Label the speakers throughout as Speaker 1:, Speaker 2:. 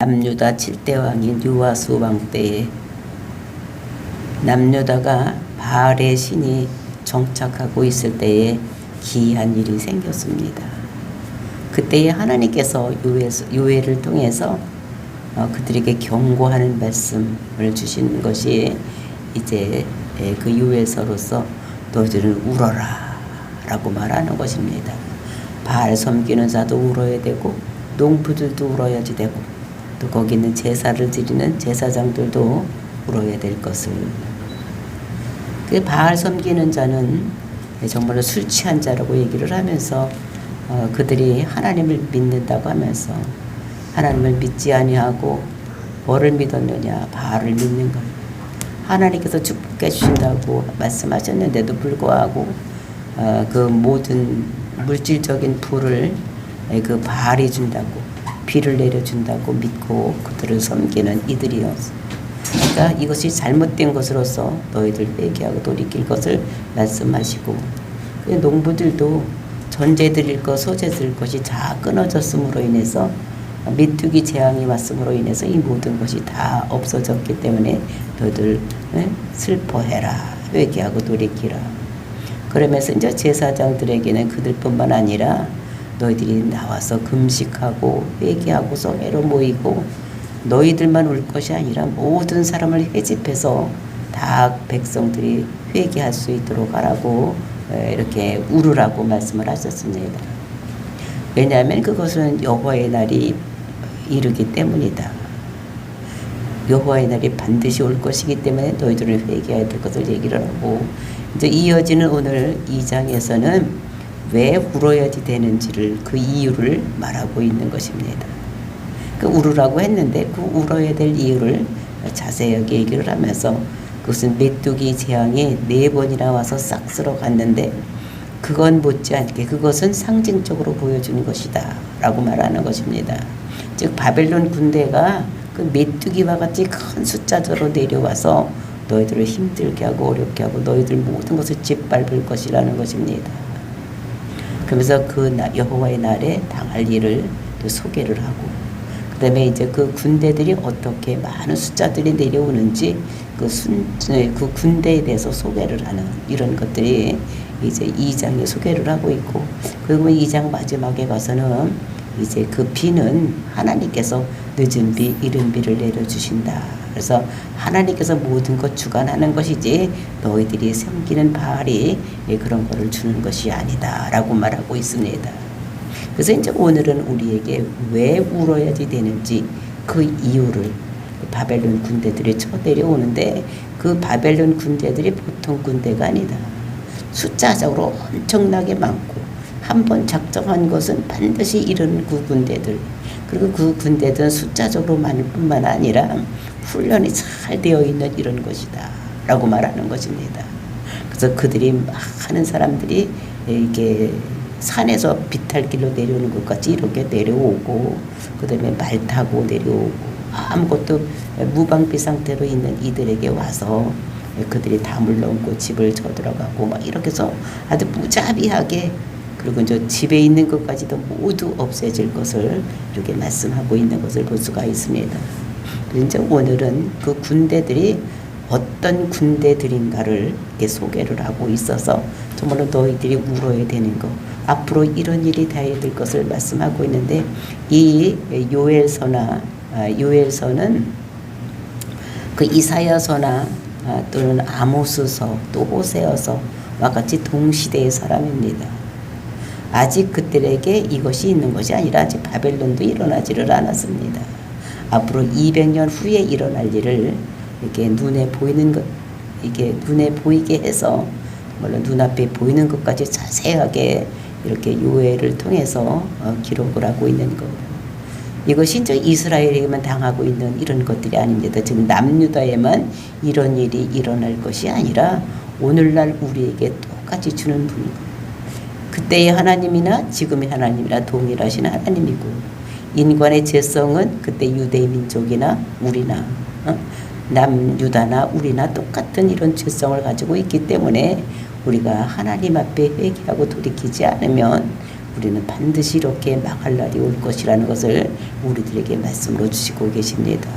Speaker 1: 남유다 7대 왕인 요아스 왕 때에 남유다가 바알의 신이 정착하고 있을 때에 기이한 일이 생겼습니다. 그때에 하나님께서 요엘을 통해서 그들에게 경고하는 말씀을 주시는 것이 이제 그 요엘서로서 너희들은 울어라 라고 말하는 것입니다. 바알 섬기는 자도 울어야 되고 농부들도 울어야지 되고 또 거기 있는 제사를 드리는 제사장들도 울어야 될 것을. 그 바알 섬기는 자는 정말로 술 취한 자라고 얘기를 하면서 그들이 하나님을 믿는다고 하면서 하나님을 믿지 아니하고 뭐를 믿었느냐, 바알을 믿는 것. 하나님께서 축복해 주신다고 말씀하셨는데도 불구하고 그 모든 물질적인 부를 그 바알이 준다고, 비를 내려준다고 믿고 그들을 섬기는 이들이었어. 그러니까 이것이 잘못된 것으로서 너희들 회개하고 돌이킬 것을 말씀하시고, 그 농부들도 전제 드릴 것, 소재 드릴 것이 다 끊어졌음으로 인해서 메뚜기 재앙이 왔음으로 인해서 이 모든 것이 다 없어졌기 때문에 너희들 슬퍼해라, 회개하고 돌이키라. 그러면서 이제 제사장들에게는 그들뿐만 아니라 너희들이 나와서 금식하고 회개하고 성회로 모이고 너희들만 울 것이 아니라 모든 사람을 회집해서 다 백성들이 회개할 수 있도록 하라고 이렇게 울으라고 말씀을 하셨습니다. 왜냐하면 그것은 여호와의 날이 이르기 때문이다. 여호와의 날이 반드시 올 것이기 때문에 너희들을 회개해야 될 것을 얘기를 하고, 이제 이어지는 오늘 2장에서는 왜 울어야지 되는지를, 그 이유를 말하고 있는 것입니다. 그 울으라고 했는데 그 울어야 될 이유를 자세하게 얘기를 하면서 그것은 메뚜기 재앙이 4번이나 와서 싹 쓸어 갔는데 그건 못지않게 그것은 상징적으로 보여주는 것이다 라고 말하는 것입니다. 즉 바벨론 군대가 그 메뚜기와 같이 큰 숫자로 내려와서 너희들을 힘들게 하고 어렵게 하고 너희들 모든 것을 짓밟을 것이라는 것입니다. 그러면서 그 여호와의 날에 당할 일을 또 소개를 하고, 그 다음에 이제 그 군대들이 어떻게 많은 숫자들이 내려오는지 그 군대에 대해서 소개를 하는 이런 것들이 이제 2장에 소개를 하고 있고, 그리고 2장 마지막에 가서는 이제 그 비는 하나님께서 늦은 비, 이른 비를 내려주신다. 그래서 하나님께서 모든 것 주관하는 것이지 너희들이 섬기는 바알이 그런 거를 주는 것이 아니다 라고 말하고 있습니다. 그래서 이제 오늘은 우리에게 왜 울어야지 되는지 그 이유를, 바벨론 군대들이 쳐내려오는데 그 바벨론 군대들이 보통 군대가 아니다. 숫자적으로 엄청나게 많고 한 번 작정한 것은 반드시 이런 그 군대들, 그리고 그 군대들은 숫자적으로 많을 뿐만 아니라 훈련이 잘 되어 있는 이런 것이다 라고 말하는 것입니다. 그래서 그들이 많은 사람들이 이게 산에서 비탈길로 내려오는 것 같이 이렇게 내려오고, 그 다음에 말 타고 내려오고 아무것도 무방비 상태로 있는 이들에게 와서 그들이 담을 넘고 집을 쳐들어가고 막 이렇게 해서 아주 무자비하게, 그리고 이제 집에 있는 것까지도 모두 없애질 것을 이렇게 말씀하고 있는 것을 볼 수가 있습니다. 이제 오늘은 그 군대들이 어떤 군대들인가를 이렇게 소개를 하고 있어서 정말로 너희들이 울어야 되는 것, 앞으로 이런 일이 다해야 될 것을 말씀하고 있는데, 이 요엘서는 그 이사야서나 또는 아모스서 또 호세아서와 같이 동시대의 사람입니다. 아직 그들에게 이것이 있는 것이 아니라 아직 바벨론도 일어나지를 않았습니다. 앞으로 200년 후에 일어날 일을 이렇게 눈에 보이는 것, 이게 눈에 보이게 해서 물론 눈앞에 보이는 것까지 자세하게 이렇게 요엘을 통해서 기록을 하고 있는 것. 이것이 이제 이스라엘에게만 당하고 있는 이런 것들이 아닙니다. 지금 남유다에만 이런 일이 일어날 것이 아니라 오늘날 우리에게 똑같이 주는 분이고, 그때의 하나님이나 지금의 하나님이나 동일하신 하나님이고, 인간의 죄성은 그때 유대 민족이나 우리나 남유다나 우리나 똑같은 이런 죄성을 가지고 있기 때문에 우리가 하나님 앞에 회개하고 돌이키지 않으면 우리는 반드시 이렇게 망할 날이 올 것이라는 것을 우리들에게 말씀으로 주시고 계십니다.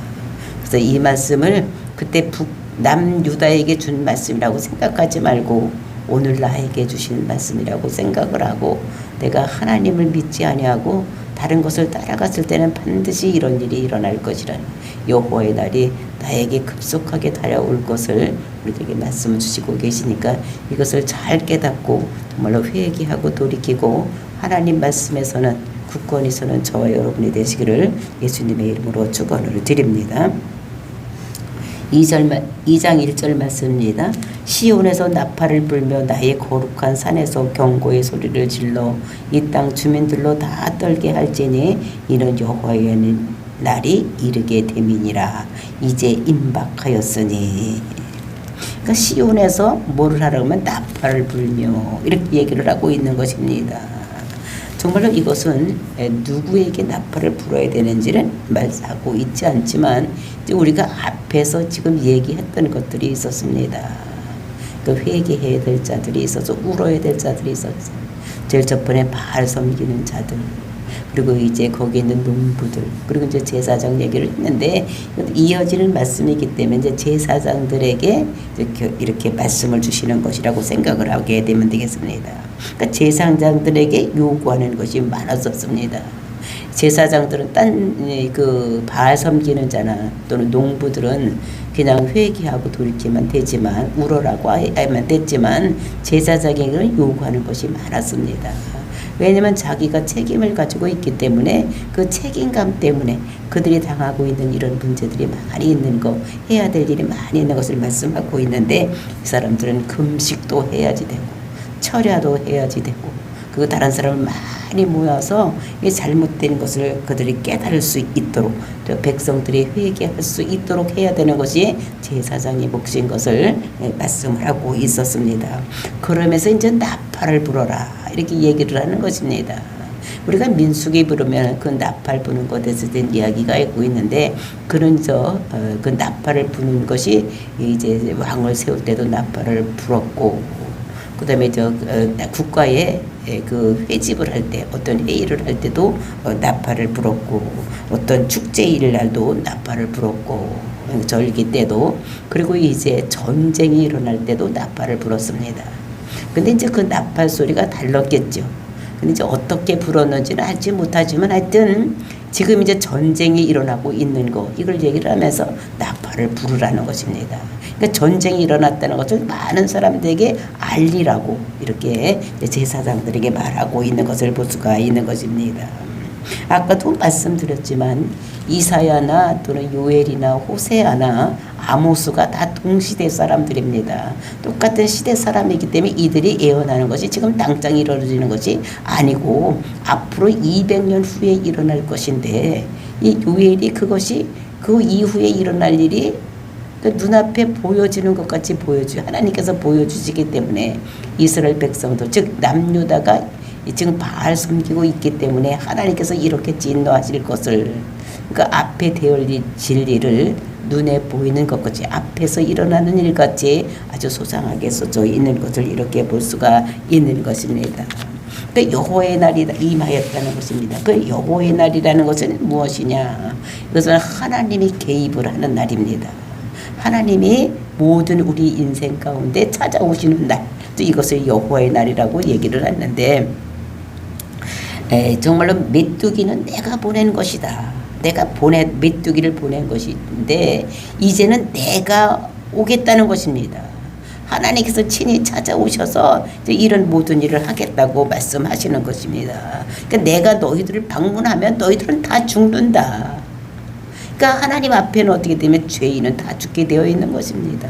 Speaker 1: 그래서 이 말씀을 그때 남유다에게 준 말씀이라고 생각하지 말고 오늘 나에게 주신 말씀이라고 생각을 하고 내가 하나님을 믿지 아니하고 다른 것을 따라갔을 때는 반드시 이런 일이 일어날 것이라는 여호와의 날이 나에게 급속하게 달려올 것을 우리에게 말씀을 주시고 계시니까 이것을 잘 깨닫고 정말로 회개하고 돌이키고 하나님 말씀에서는 굳건히 서는 저와 여러분이 되시기를 예수님의 이름으로 축원을 드립니다. 2장 1절 말씀입니다. 시온에서 나팔을 불며 나의 거룩한 산에서 경고의 소리를 질러 이 땅 주민들로 다 떨게 할지니 이는 여호와의 날이 이르게 됨이니라. 이제 임박하였으니. 그러니까 시온에서 뭐를 하라고 하면 나팔을 불며 이렇게 얘기를 하고 있는 것입니다. 정말로 이것은 누구에게 나팔을 불어야 되는지는 말하고 있지 않지만 우리가 앞에서 지금 얘기했던 것들이 있었습니다. 그 회개해야 될 자들이 있어서 울어야 될 자들이 있었어요. 제일 첫 번에 바알 섬기는 자들, 그리고 이제 거기 있는 농부들, 그리고 이제 제사장 얘기를 했는데 이어지는 말씀이기 때문에 이제 제사장들에게 이렇게 말씀을 주시는 것이라고 생각을 하게 되면 되겠습니다. 그러니까 제사장들에게 요구하는 것이 많았었습니다. 제사장들은 바알 섬기는 자나 또는 농부들은 그냥 회개하고 돌이키면 되지만 울어라고 하면 됐지만 제사장에게는 요구하는 것이 많았습니다. 왜냐하면 자기가 책임을 가지고 있기 때문에 그 책임감 때문에 그들이 당하고 있는 이런 문제들이 많이 있는 거, 해야 될 일이 많이 있는 것을 말씀하고 있는데 이 사람들은 금식도 해야지 되고 철야도 해야지 되고 그 다른 사람을 많이 모여서 이 잘못된 것을 그들이 깨달을 수 있도록 또 백성들이 회개할 수 있도록 해야 되는 것이 제사장의 몫인 것을 말씀을 하고 있었습니다. 그러면서 이제 나팔을 불어라 이렇게 얘기를 하는 것입니다. 우리가 민수기 부르면 그 나팔 부는 것에 대한 이야기가 있고 있는데 그런 그 나팔을 부는 것이 이제 왕을 세울 때도 나팔을 불었고 그다음에 국가에 그 회집을 할 때 어떤 회의를 할 때도 나팔을 불었고 어떤 축제일 날도 나팔을 불었고 절기 때도 그리고 이제 전쟁이 일어날 때도 나팔을 불었습니다. 근데 이제 그 나팔 소리가 달랐겠죠. 근데 이제 어떻게 불었는지는 알지 못하지만 하여튼 지금 이제 전쟁이 일어나고 있는 거 이걸 얘기를 하면서 나팔을 부르라는 것입니다. 그러니까 전쟁이 일어났다는 것을 많은 사람들에게 알리라고 이렇게 제사장들에게 말하고 있는 것을 볼 수가 있는 것입니다. 아까도 말씀드렸지만 이사야나 또는 요엘이나 호세아나 아모스가 다 동시대 사람들입니다. 똑같은 시대 사람이기 때문에 이들이 예언하는 것이 지금 당장 이루어지는 것이 아니고 앞으로 200년 후에 일어날 것인데 이 요엘이 그것이 그 이후에 일어날 일이 눈앞에 보여지는 것 같이 하나님께서 보여주시기 때문에 이스라엘 백성도 즉 남유다가 지금 바알 섬기고 있기 때문에 하나님께서 이렇게 진노하실 것을 그러니까 앞에 되어질 일을 눈에 보이는 것 같이 앞에서 일어나는 일 같이 아주 소상하게 써져 있는 것을 이렇게 볼 수가 있는 것입니다. 그 여호와의 날이 임하였다는 것입니다. 그 여호와의 날이라는 것은 무엇이냐? 이것은 하나님이 개입을 하는 날입니다. 하나님이 모든 우리 인생 가운데 찾아오시는 날, 이것을 여호와의 날이라고 얘기를 했는데 정말로 메뚜기는 내가 보낸 것이다. 메뚜기를 보낸 것인데 이제는 내가 오겠다는 것입니다. 하나님께서 친히 찾아오셔서 이런 모든 일을 하겠다고 말씀하시는 것입니다. 그러니까 내가 너희들을 방문하면 너희들은 다 죽는다. 그러니까 하나님 앞에는 어떻게 되면 죄인은 다 죽게 되어 있는 것입니다.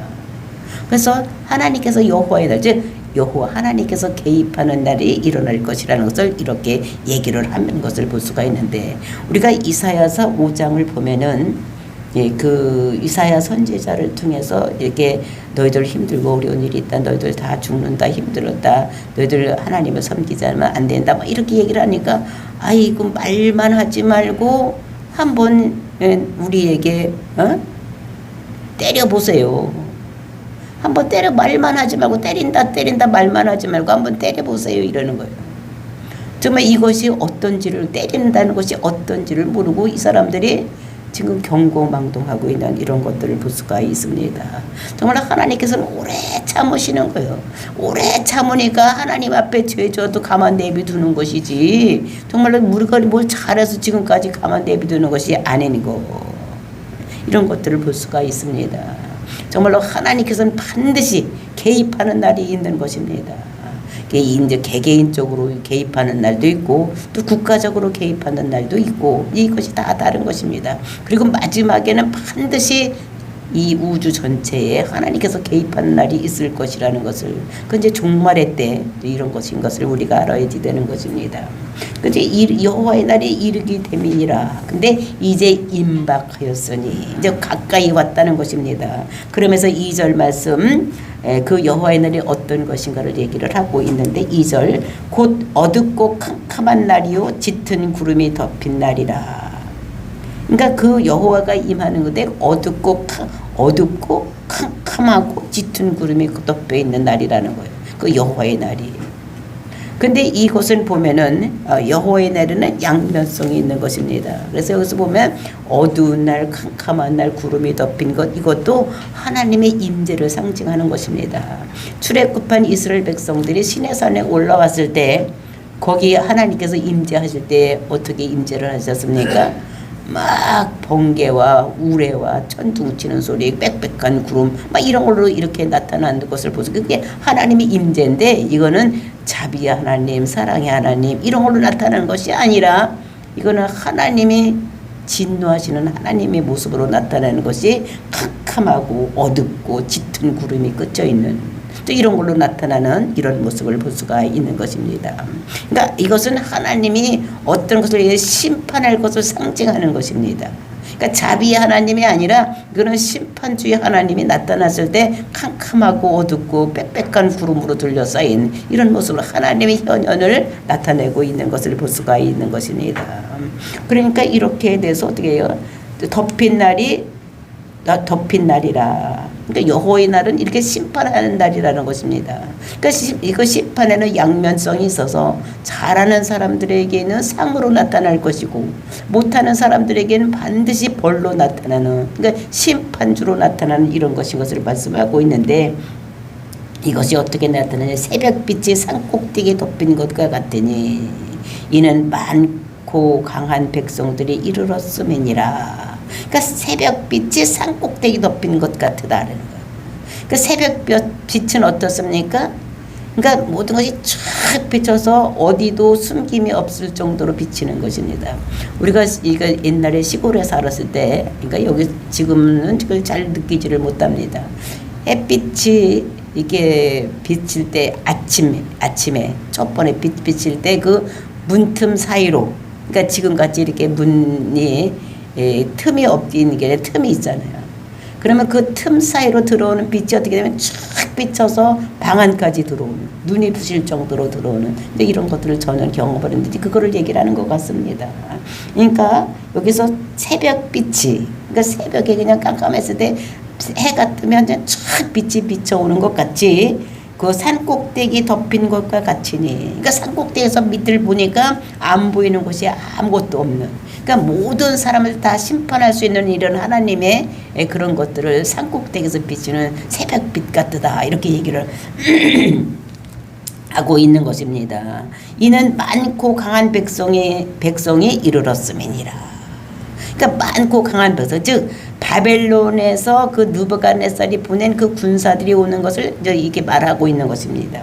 Speaker 1: 그래서 하나님께서 여호와의 날, 즉 여호와 하나님께서 개입하는 날이 일어날 것이라는 것을 이렇게 얘기를 하는 것을 볼 수가 있는데 우리가 이사야서 5장을 보면은 그 이사야 선지자를 통해서 이렇게 너희들 힘들고 어려운 일이 있다, 너희들 다 죽는다, 힘들었다, 너희들 하나님을 섬기지 않으면 안 된다, 막 이렇게 얘기를 하니까 아이고 말만 하지 말고 한번 우리에게 때려보세요. 한번 말만 하지 말고 때린다 말만 하지 말고 한번 때려보세요 이러는 거예요. 정말 이것이 어떤지를 때린다는 것이 어떤지를 모르고 이 사람들이 지금 경고망동하고 있는 이런 것들을 볼 수가 있습니다. 정말 하나님께서는 오래 참으시는 거예요. 오래 참으니까 하나님 앞에 죄져도 가만 내비두는 것이지 정말로 우리가 뭘 잘해서 지금까지 가만 내비두는 것이 아닌 거. 이런 것들을 볼 수가 있습니다. 정말로 하나님께서는 반드시 개입하는 날이 있는 것입니다. 이제 개개인적으로 개입하는 날도 있고 또 국가적으로 개입하는 날도 있고 이것이 다 다른 것입니다. 그리고 마지막에는 반드시 이 우주 전체에 하나님께서 개입하는 날이 있을 것이라는 것을 그 이제 종말의 때 이런 것인 것을 우리가 알아야지 되는 것입니다. 그제 여호와의 날이 이르기 됨이니라. 근데 이제 임박하였으니 이제 가까이 왔다는 것입니다. 그러면서 2절 말씀 그 여호와의 날이 어떤 것인가를 얘기를 하고 있는데 2절 곧 어둡고 캄캄한 날이요 짙은 구름이 덮인 날이라. 그러니까 그 여호와가 임하는 건데 어둡고 캄캄하고 짙은 구름이 덮여 있는 날이라는 거예요. 그 여호와의 날이. 근데 이것을 보면은 여호와의 날에는 양면성이 있는 것입니다. 그래서 여기서 보면 어두운 날, 캄캄한 날, 구름이 덮인 것 이것도 하나님의 임재를 상징하는 것입니다. 출애굽한 이스라엘 백성들이 시내산에 올라왔을 때 거기 하나님께서 임재하실 때 어떻게 임재를 하셨습니까? 막 번개와 우레와 천둥 치는 소리, 빽빽한 구름, 막 이런 걸로 이렇게 나타나는 것을 보세요. 그게 하나님의 임재인데 이거는 자비의 하나님, 사랑의 하나님 이런 걸로 나타나는 것이 아니라 이거는 하나님이 진노하시는 하나님의 모습으로 나타나는 것이 캄캄하고 어둡고 짙은 구름이 끄쳐 있는 또 이런 걸로 나타나는 이런 모습을 볼 수가 있는 것입니다. 그러니까 이것은 하나님이 어떤 것을 심판할 것을 상징하는 것입니다. 그러니까 자비의 하나님이 아니라 이거는 심판주의 하나님이 나타났을 때 캄캄하고 어둡고 빽빽한 구름으로 둘러싸인 이런 모습으로 하나님의 현현을 나타내고 있는 것을 볼 수가 있는 것입니다. 그러니까 이렇게 돼서 어떻게 해요? 덮인 날이라. 그러니까 여호와의 날은 이렇게 심판하는 날이라는 것입니다. 그러니까 이거 심판에는 양면성이 있어서 잘하는 사람들에게는 상으로 나타날 것이고 못하는 사람들에게는 반드시 벌로 나타나는 그러니까 심판주로 나타나는 이런 것인 것을 말씀하고 있는데 이것이 어떻게 나타나냐. 새벽빛이 산꼭대기에 덮인 것과 같으니 이는 많고 강한 백성들이 이르렀음이니라. 그러니까 새벽빛이 산꼭대기 덮인 것 같다는 거예요. 그 새벽빛은 어떻습니까? 그러니까 모든 것이 쫙 비춰서 어디도 숨김이 없을 정도로 비치는 것입니다. 우리가 이거 옛날에 시골에 살았을 때, 그러니까 여기 지금은 그걸 잘 느끼지를 못합니다. 햇빛이 이게 비칠 때 아침에 첫 번에 빛 비칠 때 그 문틈 사이로, 그러니까 지금같이 이렇게 문이 틈이 없는 게 틈이 있잖아요. 그러면 그 틈 사이로 들어오는 빛이 어떻게 되면 쫙 비쳐서 방 안까지 들어오는, 눈이 부실 정도로 들어오는 이런 것들을 저는 경험을 했는데 그거를 얘기를 하는 것 같습니다. 그러니까 여기서 새벽빛이, 그러니까 새벽에 그냥 깜깜했을 때 해가 뜨면 쫙 빛이 비쳐오는 것 같이 그 산꼭대기 덮인 것과 같으니, 그러니까 산꼭대기에서 밑을 보니까 안 보이는 곳이 아무것도 없는, 그러니까 모든 사람을 다 심판할 수 있는 이런 하나님의 그런 것들을 산꼭대기에서 비치는 새벽빛 같다 이렇게 얘기를 하고 있는 것입니다. 이는 많고 강한 백성이 이르렀음이니라. 그러니까 많고 강한 백성, 즉 바벨론에서 그 느부갓네살이 보낸 그 군사들이 오는 것을 이제 이게 말하고 있는 것입니다.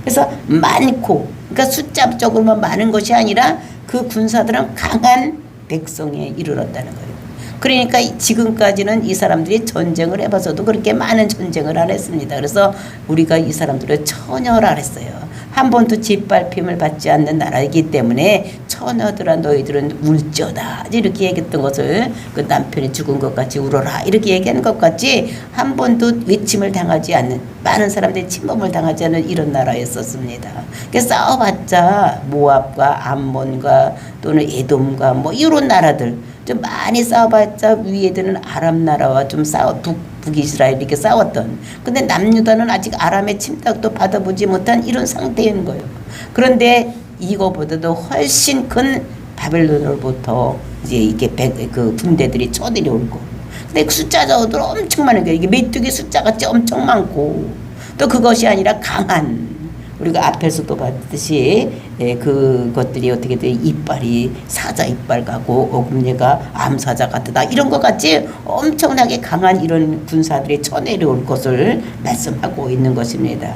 Speaker 1: 그래서 많고, 그러니까 숫자적으로만 많은 것이 아니라 그 군사들은 강한 백성에 이르렀다는 거예요. 그러니까 지금까지는 이 사람들이 전쟁을 해봐서도 그렇게 많은 전쟁을 안 했습니다. 그래서 우리가 이 사람들을 처녀라 그랬어요. 한 번도 짓밟힘을 받지 않는 나라이기 때문에 처녀들아 너희들은 울지어다 이렇게 얘기했던 것을 그 남편이 죽은 것 같이 울어라 이렇게 얘기하는 것 같이 한 번도 외침을 당하지 않는, 많은 사람들이 침범을 당하지 않는 이런 나라였었습니다. 그래서 싸워봤자 모압과 암몬과 또는 에돔과 뭐 이런 나라들 좀 많이 싸워봤자 위에들은 아람 나라와 좀 북이스라엘 이렇게 싸웠던, 근데 남유다는 아직 아람의 침략도 받아보지 못한 이런 상태인 거예요. 그런데 이거보다도 훨씬 큰 바벨론으로부터 이제 이게 그 군대들이 쳐들어올 거. 근데 그 숫자적으로 엄청 많은 게 이게 메뚜기 숫자가 엄청 많고 또 그것이 아니라 강한 우리가 앞에서도 봤듯이 그것들이 어떻게 돼 이빨이 사자 이빨 가고 어금니가 암사자 같다 이런 것 같이 엄청나게 강한 이런 군사들이 쳐내려올 것을 말씀하고 있는 것입니다.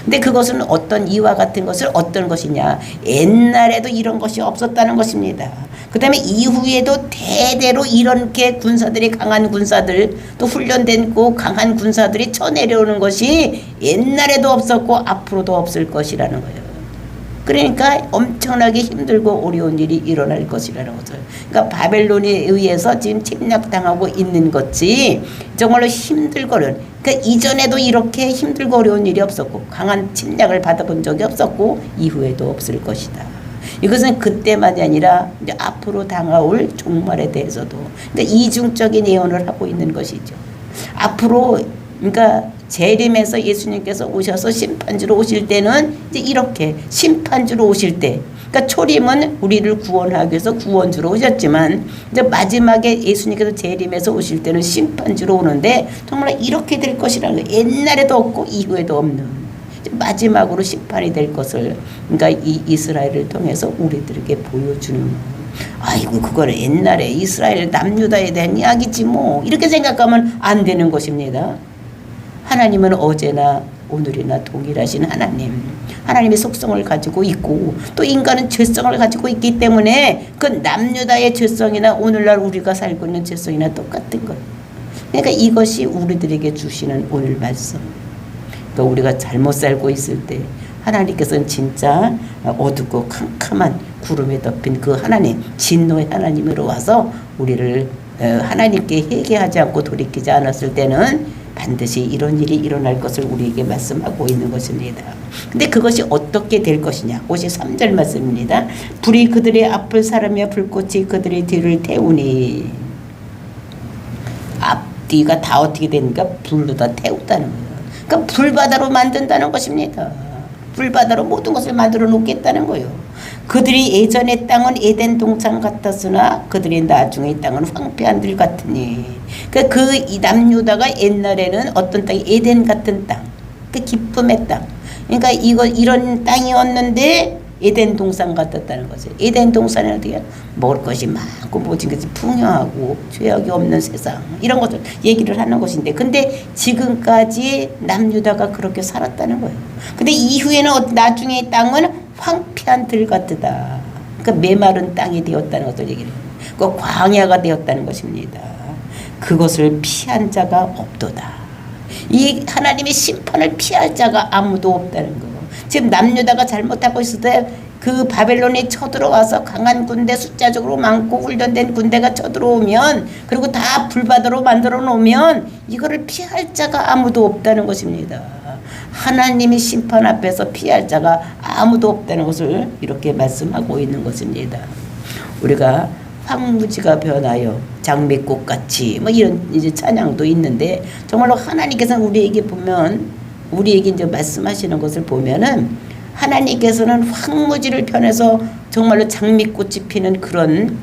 Speaker 1: 근데 그것은 어떤 이와 같은 것을 어떤 것이냐 옛날에도 이런 것이 없었다는 것입니다. 그 다음에 이후에도 대대로 이렇게 군사들이 강한 군사들 또 훈련된 강한 군사들이 쳐내려오는 것이 옛날에도 없었고 앞으로도 없을 것이라는 거예요. 그러니까 엄청나게 힘들고 어려운 일이 일어날 것이라는 거죠. 그러니까 바벨론에 의해서 지금 침략당하고 있는 것이 정말로 힘들거든. 그러니까 이전에도 이렇게 힘들고 어려운 일이 없었고 강한 침략을 받아본 적이 없었고 이후에도 없을 것이다. 이것은 그때만이 아니라 이제 앞으로 당할 종말에 대해서도 그러니까 이중적인 예언을 하고 있는 것이죠. 앞으로 그러니까 재림에서 예수님께서 오셔서 심판주로 오실 때는 이제 이렇게 심판주로 오실 때 그러니까 초림은 우리를 구원하기 위해서 구원주로 오셨지만 이제 마지막에 예수님께서 재림에서 오실 때는 심판주로 오는데 정말 이렇게 될 것이라는 거예요. 옛날에도 없고 이후에도 없는 마지막으로 심판이 될 것을 그러니까 이 이스라엘을 통해서 우리들에게 보여주는 아이고 그거는 옛날에 이스라엘 남유다에 대한 이야기지 뭐 이렇게 생각하면 안 되는 것입니다. 하나님은 어제나 오늘이나 동일하신 하나님 하나님의 속성을 가지고 있고 또 인간은 죄성을 가지고 있기 때문에 그 남유다의 죄성이나 오늘날 우리가 살고 있는 죄성이나 똑같은 거예요. 그러니까 이것이 우리들에게 주시는 오늘 말씀. 또 우리가 잘못 살고 있을 때 하나님께서는 진짜 어둡고 캄캄한 구름에 덮인 그 하나님 진노의 하나님으로 와서 우리를 하나님께 회개하지 않고 돌이키지 않았을 때는 반드시 이런 일이 일어날 것을 우리에게 말씀하고 있는 것입니다. 근데 그것이 어떻게 될 것이냐 53절 말씀입니다. 불이 그들의 앞을 사르며 불꽃이 그들의 뒤를 태우니 앞뒤가 다 어떻게 되니까 불로 다 태우다는 거예요. 그러니까 불바다로 만든다는 것입니다. 불바다로 모든 것을 만들어 놓겠다는 거예요. 그들이 예전의 땅은 에덴 동산 같았으나 그들이 나중의 땅은 황폐한 들 같으니 그러니까 그 남유다가 옛날에는 어떤 땅이 에덴 같은 땅, 그 기쁨의 땅. 그러니까 이런 땅이었는데 에덴 동산 같았다는 거죠. 에덴 동산은 어떻게 먹을 것이 많고 모든 것이 풍요하고 죄악이 없는 세상 이런 것들 얘기를 하는 것인데 근데 지금까지 남유다가 그렇게 살았다는 거예요. 근데 이후에는 나중에 땅은 황폐한 들 같다. 그러니까 메마른 땅이 되었다는 것을 얘기를 해요. 그 광야가 되었다는 것입니다. 그것을 피한 자가 없도다. 이 하나님의 심판을 피할 자가 아무도 없다는 거. 지금 남유다가 잘못하고 있을 때 그 바벨론이 쳐들어와서 강한 군대 숫자적으로 많고 훈련된 군대가 쳐들어오면 그리고 다 불바다로 만들어 놓으면 이거를 피할 자가 아무도 없다는 것입니다. 하나님이 심판 앞에서 피할 자가 아무도 없다는 것을 이렇게 말씀하고 있는 것입니다. 우리가 황무지가 변하여 장미꽃같이 뭐 이런 이제 찬양도 있는데 정말로 하나님께서는 우리에게 이제 말씀하시는 것을 보면은 하나님께서는 황무지를 펴내서 정말로 장미꽃이 피는 그런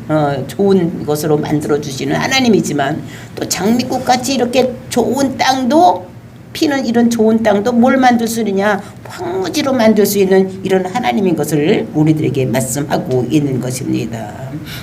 Speaker 1: 좋은 것으로 만들어 주시는 하나님이지만 또 장미꽃같이 이렇게 좋은 땅도 피는 이런 좋은 땅도 뭘 만들 수 있느냐 황무지로 만들 수 있는 이런 하나님인 것을 우리들에게 말씀하고 있는 것입니다.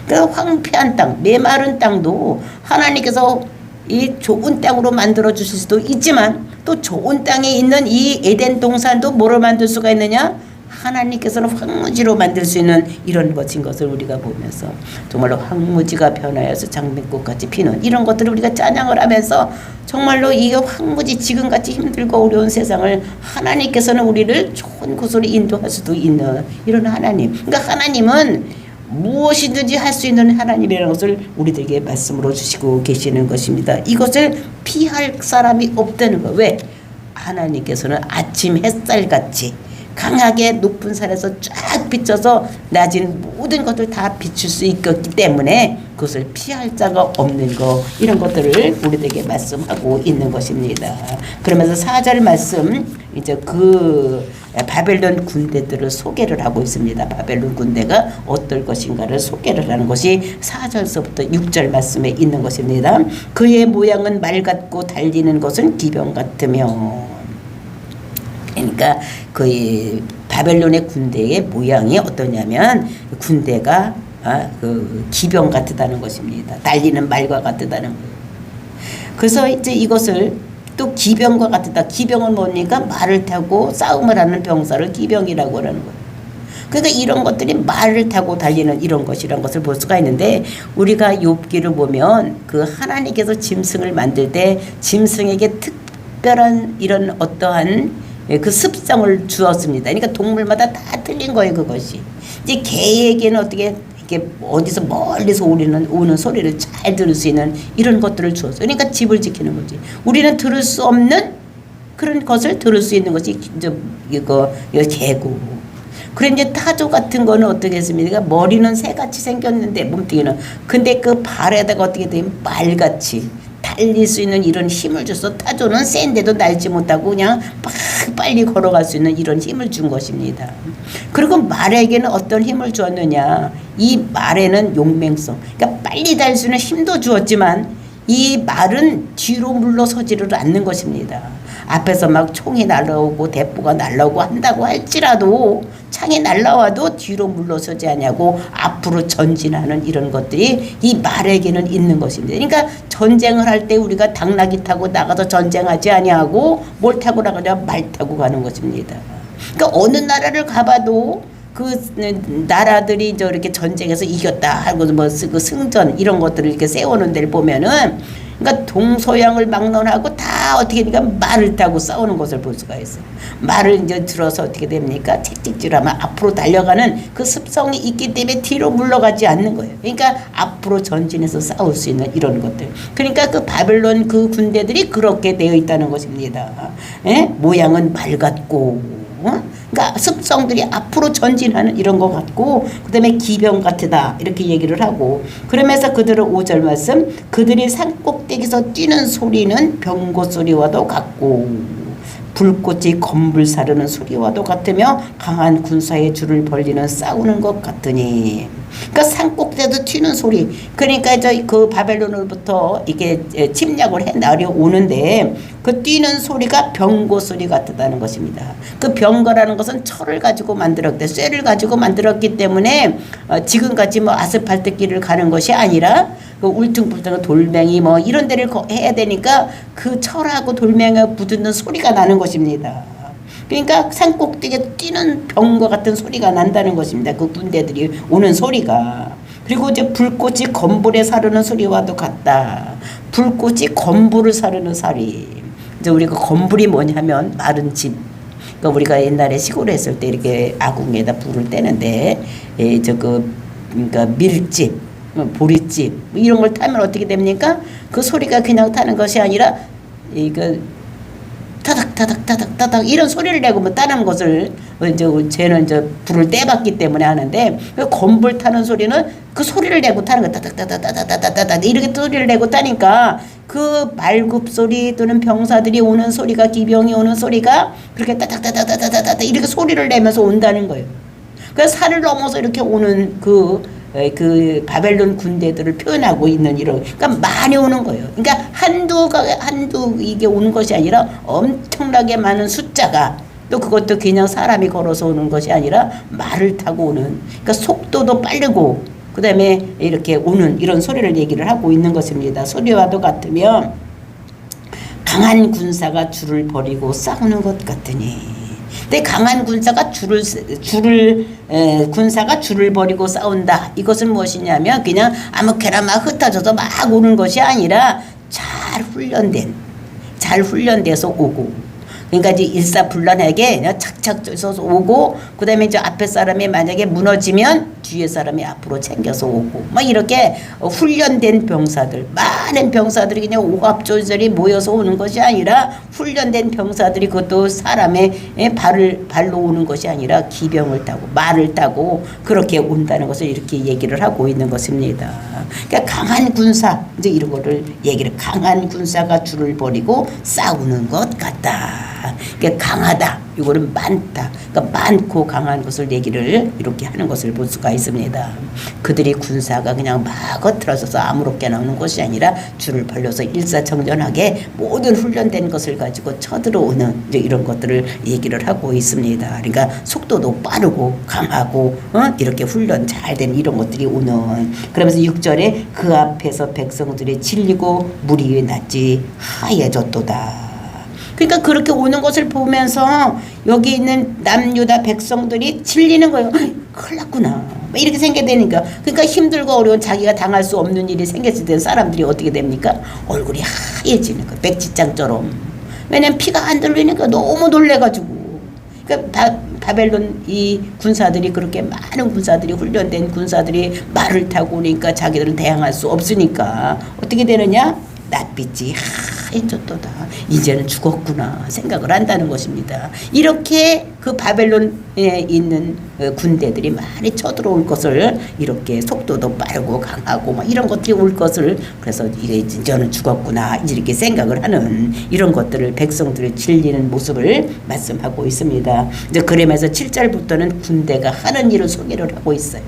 Speaker 1: 그 황폐한 땅 메마른 땅도 하나님께서 이 좋은 땅으로 만들어 주실 수도 있지만 또 좋은 땅에 있는 이 에덴 동산도 뭐로 만들 수가 있느냐 하나님께서는 황무지로 만들 수 있는 이런 것인 것을 우리가 보면서 정말로 황무지가 변하여서 장미꽃같이 피는 이런 것들을 우리가 찬양을 하면서 정말로 이 황무지 지금같이 힘들고 어려운 세상을 하나님께서는 우리를 좋은 곳으로 인도할 수도 있는 이런 하나님. 그러니까 하나님은 무엇이든지 할 수 있는 하나님이라는 것을 우리들에게 말씀으로 주시고 계시는 것입니다. 이것을 피할 사람이 없다는 거. 왜? 하나님께서는 아침 햇살같이 강하게 높은 산에서 쫙 비춰서 낮은 모든 것을 다 비출 수 있기 때문에 그것을 피할 자가 없는 거 이런 것들을 우리들에게 말씀하고 있는 것입니다. 그러면서 4절 말씀 이제 그 바벨론 군대들을 소개를 하고 있습니다. 바벨론 군대가 어떨 것인가를 소개를 하는 것이 4절서부터 6절 말씀에 있는 것입니다. 그의 모양은 말 같고 달리는 것은 기병 같으며. 그러니까 그 바벨론의 군대의 모양이 어떠냐면 군대가 그 기병 같다는 것입니다. 달리는 말과 같다는 거예요. 그래서 이제 이것을 또 기병과 같다. 기병은 뭡니까? 말을 타고 싸움을 하는 병사를 기병이라고 하는 거예요. 그러니까 이런 것들이 말을 타고 달리는 이런 것이란 것을 볼 수가 있는데, 우리가 욥기를 보면 그 하나님께서 짐승을 만들 때 짐승에게 특별한 이런 어떠한 그 습성을 주었습니다. 그러니까 동물마다 다 틀린 거예요, 그것이. 이제 개에게는 어떻게 이렇게 어디서 멀리서 오는 소리를 잘 들을 수 있는 이런 것들을 주었어요. 그러니까 집을 지키는 거지. 우리는 들을 수 없는 그런 것을 들을 수 있는 것이 이거 개고. 그래 이제 타조 같은 거는 어떻게 했습니까? 머리는 새같이 생겼는데 몸뚱이는, 근데 그 발에다가 어떻게 되면 말같이 달릴 수 있는 이런 힘을 줬어. 타조는 센데도 날지 못하고 그냥 막 빨리 걸어갈 수 있는 이런 힘을 준 것입니다. 그리고 말에게는 어떤 힘을 주었느냐? 이 말에는 용맹성, 그러니까 빨리 달 수 있는 힘도 주었지만 이 말은 뒤로 물러서지를 않는 것입니다. 앞에서 막 총이 날라오고 대포가 날라오고 한다고 할지라도, 창이 날라와도 뒤로 물러서지 않냐고 앞으로 전진하는 이런 것들이 이 말에게는 있는 것입니다. 그러니까 전쟁을 할 때 우리가 당나귀 타고 나가서 전쟁하지 아니하고 뭘 타고 나가냐? 말 타고 가는 것입니다. 그러니까 어느 나라를 가봐도 그 나라들이 이렇게 전쟁에서 이겼다 하고 뭐 그 승전 이런 것들을 이렇게 세우는 데를 보면은, 그러니까 동서양을 막론하고 다 어떻게 되니까 말을 타고 싸우는 것을 볼 수가 있어요. 말을 이제 들어서 어떻게 됩니까? 채찍질하면 앞으로 달려가는 그 습성이 있기 때문에 뒤로 물러가지 않는 거예요. 그러니까 앞으로 전진해서 싸울 수 있는 이런 것들. 그러니까 그 바벨론 그 군대들이 그렇게 되어 있다는 것입니다. 예? 모양은 말 같고, 그러니까 습성들이 앞으로 전진하는 이런 것 같고, 그 다음에 기병 같으다 이렇게 얘기를 하고, 그러면서 그들은 5절 말씀, 그들이 산꼭대기에서 뛰는 소리는 병고 소리와도 같고 불꽃이 건불 사르는 소리와도 같으며 강한 군사의 줄을 벌리는 싸우는 것 같으니. 그러니까 산꼭대기에서 튀는 소리, 그러니까 그 바벨론으로부터 이게 침략을 해 내려오는데 그 뛰는 소리가 병고 소리 같다는 것입니다. 그 병거라는 것은 철을 가지고 만들었대, 쇠를 가지고 만들었기 때문에 지금까지 뭐 아스팔트 길을 가는 것이 아니라 그 울퉁불퉁한 돌멩이 뭐 이런 데를 해야 되니까 그 철하고 돌멩이가 부딪는 소리가 나는 것입니다. 그러니까 산꼭대기에 뛰는 병과 같은 소리가 난다는 것입니다. 그 군대들이 오는 소리가. 그리고 이제 불꽃이 건불에 사르는 소리와도 같다. 불꽃이 건불을 사르는 소리. 이제 우리가 건불이 뭐냐면 마른 집. 그러니까 우리가 옛날에 시골에 있을 때 이렇게 아궁에다 불을 떼는데, 그러니까 밀집, 보릿집 이런 걸 타면 어떻게 됩니까? 그 소리가 그냥 타는 것이 아니라 이거 타닥타닥타닥타닥 이런 소리를 내고 뭐 다른 것을 이제 쟤는 이제 불을 떼봤기 때문에 하는데, 그 건불 타는 소리는 그 소리를 내고 타는 거, 타닥타닥타닥타닥타닥 이렇게 소리를 내고 타니까 그 말굽 소리 또는 병사들이 오는 소리가, 기병이 오는 소리가 그렇게 타닥타닥타닥타닥 이렇게 소리를 내면서 온다는 거예요. 그래서 산을 넘어서 이렇게 오는 그 바벨론 군대들을 표현하고 있는 이런, 그러니까 많이 오는 거예요. 그러니까 한두 이게 오는 것이 아니라 엄청나게 많은 숫자가, 또 그것도 그냥 사람이 걸어서 오는 것이 아니라 말을 타고 오는, 그러니까 속도도 빠르고 그 다음에 이렇게 오는 이런 소리를 얘기를 하고 있는 것입니다. 소리와도 같으며 강한 군사가 줄을 버리고 싸우는 것 같으니. 근데 강한 군사가 군사가 줄을 버리고 싸운다. 이것은 무엇이냐면 그냥 아무렇게나 막 흩어져서 막 오는 것이 아니라 잘 훈련돼서 오고. 그러니까 이제 일사불란하게 그냥 착착 쪄서 오고, 그 다음에 이제 앞에 사람이 만약에 무너지면 뒤에 사람이 앞으로 챙겨서 오고, 막 이렇게 훈련된 병사들, 많은 병사들이 그냥 오합조절이 모여서 오는 것이 아니라 훈련된 병사들이, 그것도 사람의 발로 오는 것이 아니라 기병을 타고 말을 타고 그렇게 온다는 것을 이렇게 얘기를 하고 있는 것입니다. 그러니까 강한 군사, 이제 이런 거를 얘기를, 강한 군사가 줄을 버리고 싸우는 것 같다. 그러니까 강하다 이거는 많다. 그러니까 많고 강한 것을 얘기를 이렇게 하는 것을 볼 수가 있습니다. 그들이 군사가 그냥 막 겉들어서서 아무렇게 나오는 것이 아니라 줄을 벌려서 일사청전하게 모든 훈련된 것을 가지고 쳐들어오는 이제 이런 것들을 얘기를 하고 있습니다. 그러니까 속도도 빠르고 강하고 이렇게 훈련 잘 된 이런 것들이 오는. 그러면서 6절에 그 앞에서 백성들이 질리고 무리 위에 낫지 하얘졌도다. 그러니까 그렇게 오는 것을 보면서 여기 있는 남유다 백성들이 질리는 거예요. 큰일 났구나. 이렇게 생각이 되니까. 그러니까 힘들고 어려운 자기가 당할 수 없는 일이 생겼을 때 사람들이 어떻게 됩니까? 얼굴이 하얘지는 거예요. 백지장처럼. 왜냐면 피가 안 들리니까 너무 놀래가지고. 그러니까 바벨론 이 군사들이 그렇게 많은 군사들이 훈련된 군사들이 말을 타고 오니까 자기들은 대항할 수 없으니까 어떻게 되느냐? 낯빛이 하얘졌도다. 이제는 죽었구나 생각을 한다는 것입니다. 이렇게 그 바벨론에 있는 군대들이 많이 쳐들어올 것을 이렇게 속도도 빠르고 강하고 막 이런 것들이 올 것을 그래서 이제는 죽었구나 이렇게 생각을 하는 이런 것들을 백성들을 질리는 모습을 말씀하고 있습니다. 이제 그러면서 7절부터는 군대가 하는 일을 소개를 하고 있어요.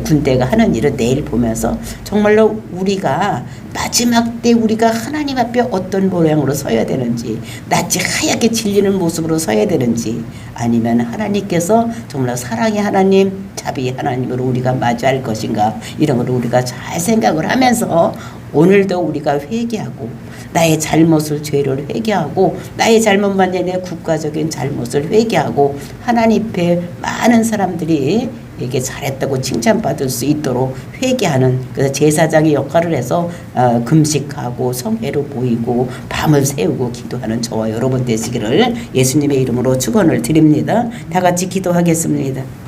Speaker 1: 군대가 하는 일을 내일 보면서 정말로 우리가 마지막 때 우리가 하나님 앞에 어떤 모양으로 서야 되는지 낯이 하얗게 질리는 모습으로 서야 되는지 아니면 하나님께서 정말 사랑의 하나님 자비의 하나님으로 우리가 맞이할 것인가 이런 걸 우리가 잘 생각을 하면서 오늘도 우리가 회개하고 나의 잘못을 죄를 회개하고 나의 잘못만 아니라 국가적인 잘못을 회개하고 하나님 앞에 많은 사람들이 이게 잘했다고 칭찬받을 수 있도록 회개하는 그래서 제사장의 역할을 해서 금식하고 성회로 모이고 밤을 새우고 기도하는 저와 여러분 되시기를 예수님의 이름으로 축원을 드립니다. 다 같이 기도하겠습니다.